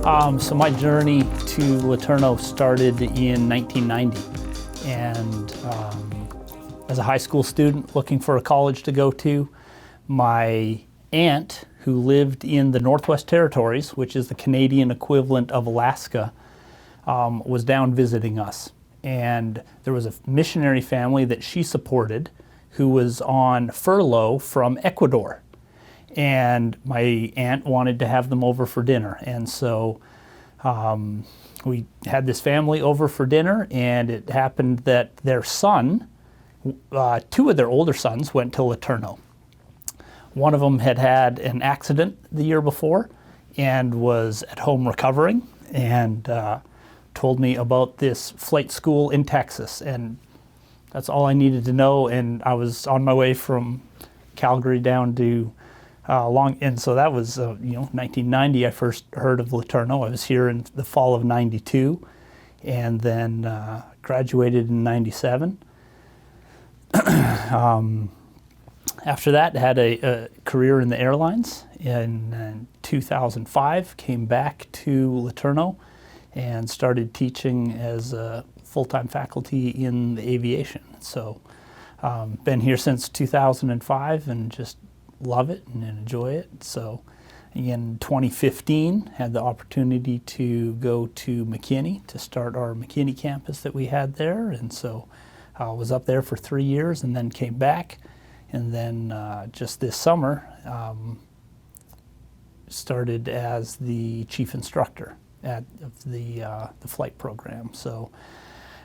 So my journey to LeTourneau started in 1990, and as a high school student looking for a college to go to, my aunt, who lived in the Northwest Territories, which is the Canadian equivalent of Alaska, was down visiting us. And there was a missionary family that she supported who was on furlough from Ecuador. And my aunt wanted to have them over for dinner. And so we had this family over for dinner, and it happened that their son, two of their older sons, went to LeTourneau. One of them had had an accident the year before and was at home recovering, and told me about this flight school in Texas. And that's all I needed to know. And I was on my way from Calgary down to and so that was 1990. I first heard of LeTourneau. I was here in the fall of '92, and then graduated in '97. After that, had a career in the airlines. In 2005, came back to LeTourneau and started teaching as a full-time faculty in the aviation. So been here since 2005 and just love it and enjoy it. So in 2015, had the opportunity to go to McKinney to start our McKinney campus that we had there. And so I was up there for 3 years and then came back. And then just this summer, started as the chief instructor of the flight program. So,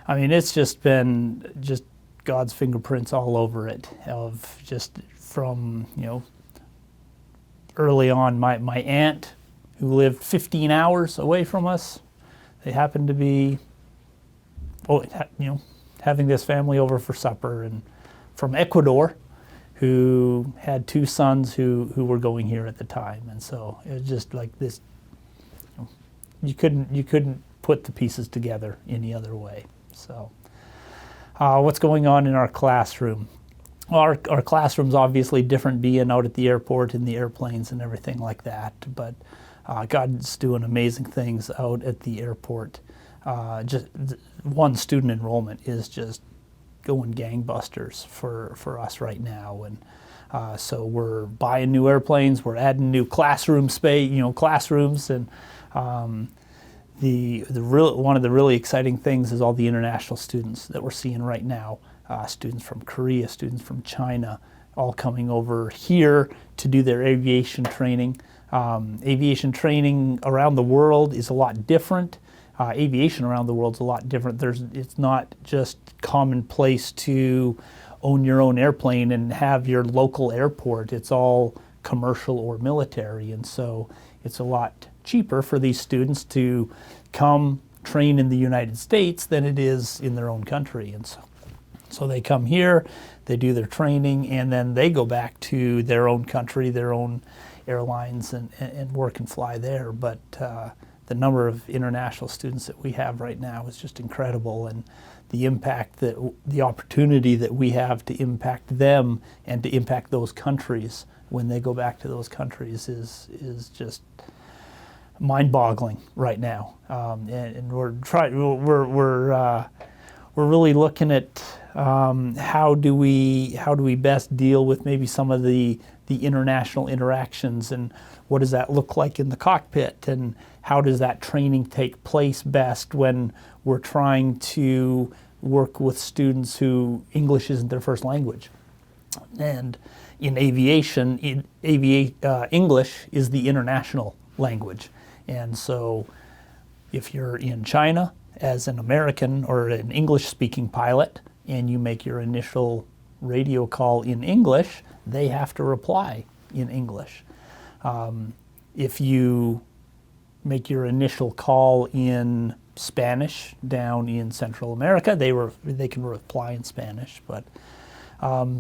I mean, it's just been just God's fingerprints all over it, of just from, early on, my aunt, who lived 15 hours away from us, they happened to be, having this family over for supper, and from Ecuador, who had two sons who were going here at the time. And so it was just like this, you couldn't put the pieces together any other way. So what's going on in our classroom? Our classroom's obviously different being out at the airport in the airplanes and everything like that, but God's doing amazing things out at the airport. Just one student enrollment is just going gangbusters for us right now, and so we're buying new airplanes, we're adding new classroom space, classrooms, and one of the really exciting things is all the international students that we're seeing right now. Students from Korea, students from China, all coming over here to do their aviation training. Aviation training around the world is a lot different. Aviation around the world is a lot different. It's not just commonplace to own your own airplane and have your local airport. It's all commercial or military, and so it's a lot cheaper for these students to come train in the United States than it is in their own country. And so they come here, they do their training, and then they go back to their own country, their own airlines, and work and fly there. But the number of international students that we have right now is just incredible, and the impact the opportunity that we have to impact them and to impact those countries when they go back to those countries is just mind-boggling right now. And we're really looking at how do we best deal with maybe some of the international interactions, and what does that look like in the cockpit, and how does that training take place best when we're trying to work with students who English isn't their first language. And in aviation, English is the international language. And so if you're in China as an American or an English-speaking pilot, and you make your initial radio call in English, they have to reply in English. If you make your initial call in Spanish down in Central America, they can reply in Spanish. But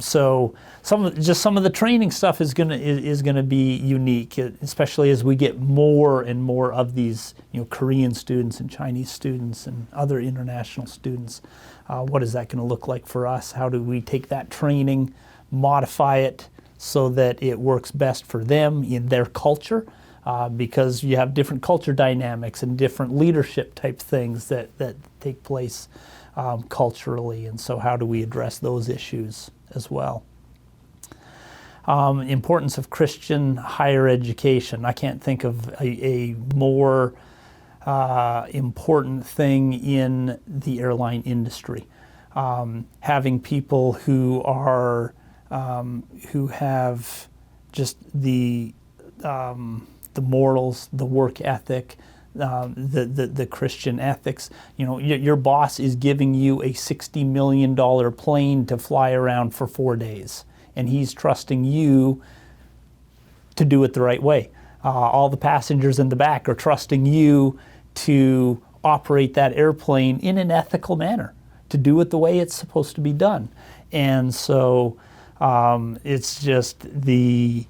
so some of the training stuff is gonna be unique, especially as we get more and more of these Korean students and Chinese students and other international students. What is that going to look like for us? How do we take that training, modify it, so that it works best for them in their culture, because you have different culture dynamics and different leadership type things that take place culturally. And so how do we address those issues as well? Importance of Christian higher education. I can't think of a more important thing in the airline industry. Having people who are who have just the morals, the work ethic, the Christian ethics. You know, your boss is giving you a $60 million plane to fly around for 4 days, and he's trusting you to do it the right way. All the passengers in the back are trusting you to operate that airplane in an ethical manner, to do it the way it's supposed to be done. And so it's just the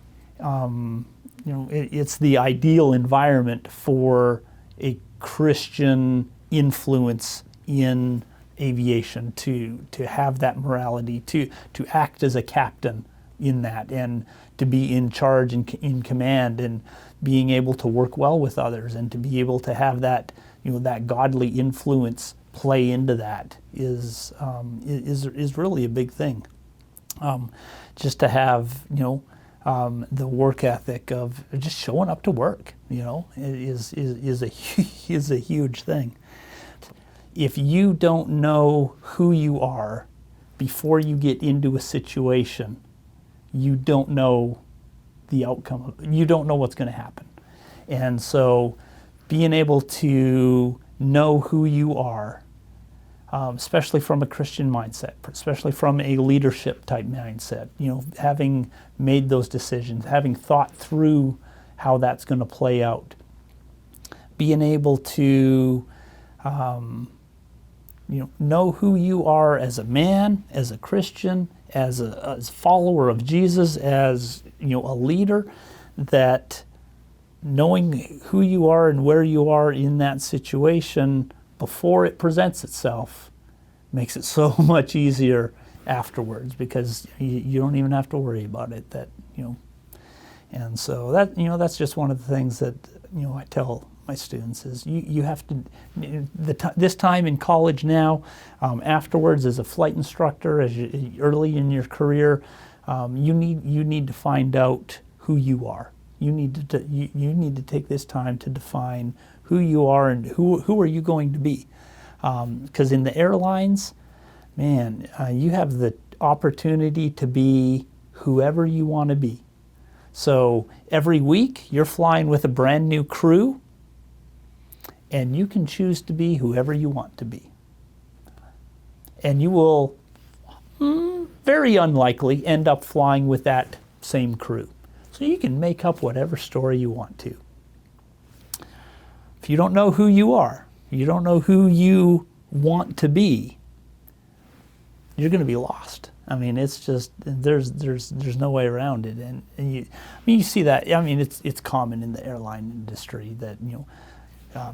it's the ideal environment for a Christian influence in aviation, to have that morality, to act as a captain in that, and to be in charge and in command, and being able to work well with others, and to be able to have that, that godly influence play into that is really a big thing. Just to have the work ethic of just showing up to work, is a huge thing. If you don't know who you are before you get into a situation, you don't know the outcome. You don't know what's going to happen. And so being able to know who you are, especially from a Christian mindset, especially from a leadership type mindset, having made those decisions, having thought through how that's going to play out, being able to know who you are as a man, as a Christian, as a follower of Jesus, as a leader, that knowing who you are and where you are in that situation before it presents itself makes it so much easier afterwards, because you don't even have to worry about it. And so that's just one of the things that I tell my students is you have to, this time in college now, afterwards as a flight instructor, early in your career, you need to find out who you are. You need to take this time to define who you are and who are you going to be. Because in the airlines, man, you have the opportunity to be whoever you want to be. So every week you're flying with a brand new crew, and you can choose to be whoever you want to be. And you will very unlikely end up flying with that same crew. So you can make up whatever story you want to. If you don't know who you are, you don't know who you want to be, you're going to be lost. I mean, it's just, there's no way around it. And you see that. I mean, it's common in the airline industry that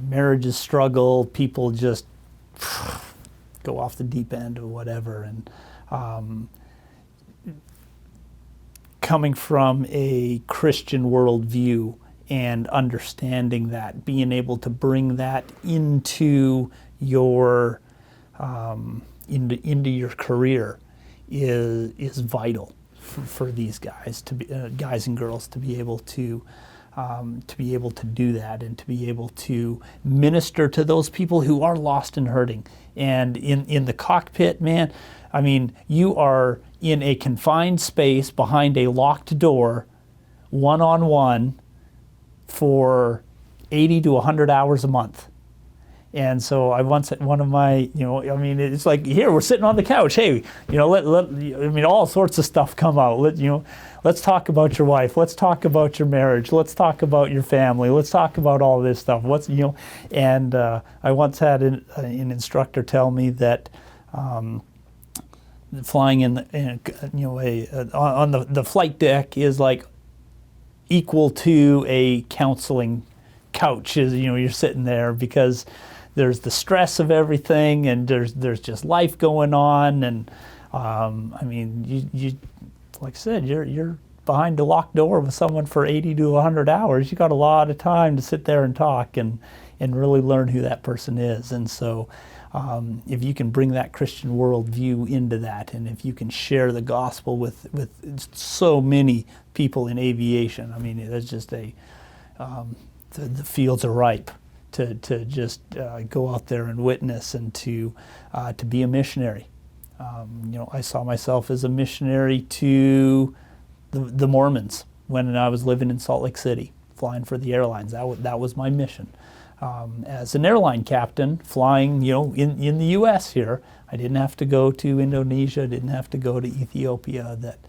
marriages struggle, people just go off the deep end or whatever. And coming from a Christian worldview and understanding that, being able to bring that into your into your career is vital for these guys to be guys and girls to be able to do that, and to be able to minister to those people who are lost and hurting. And in the cockpit, man, I mean, you are in a confined space behind a locked door, one-on-one, for 80 to 100 hours a month. And so I once had one of my, I mean, it's like, here, we're sitting on the couch. Hey, all sorts of stuff come out. Let's talk about your wife. Let's talk about your marriage. Let's talk about your family. Let's talk about all this stuff. And I once had an instructor tell me that flying on the flight deck is like equal to a counseling couch. You're sitting there because there's the stress of everything, and there's just life going on, and I mean, you like I said, you're behind a locked door with someone for 80 to 100 hours, you got a lot of time to sit there and talk and really learn who that person is. And so if you can bring that Christian worldview into that, and if you can share the gospel with so many people in aviation, I mean, it's just the fields are ripe to just go out there and witness and to be a missionary. I saw myself as a missionary to the Mormons when I was living in Salt Lake City, flying for the airlines. That was my mission. As an airline captain, flying, in the U.S. here, I didn't have to go to Indonesia, didn't have to go to Ethiopia. That,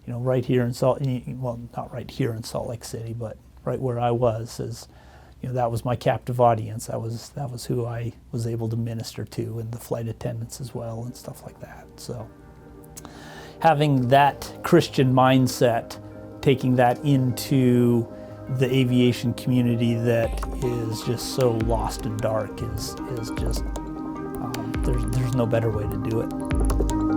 right here in not right here in Salt Lake City, but right where I was, that was my captive audience. That was who I was able to minister to, and the flight attendants as well, and stuff like that. So, having that Christian mindset, taking that into the aviation community that is just so lost and dark is just, there's no better way to do it.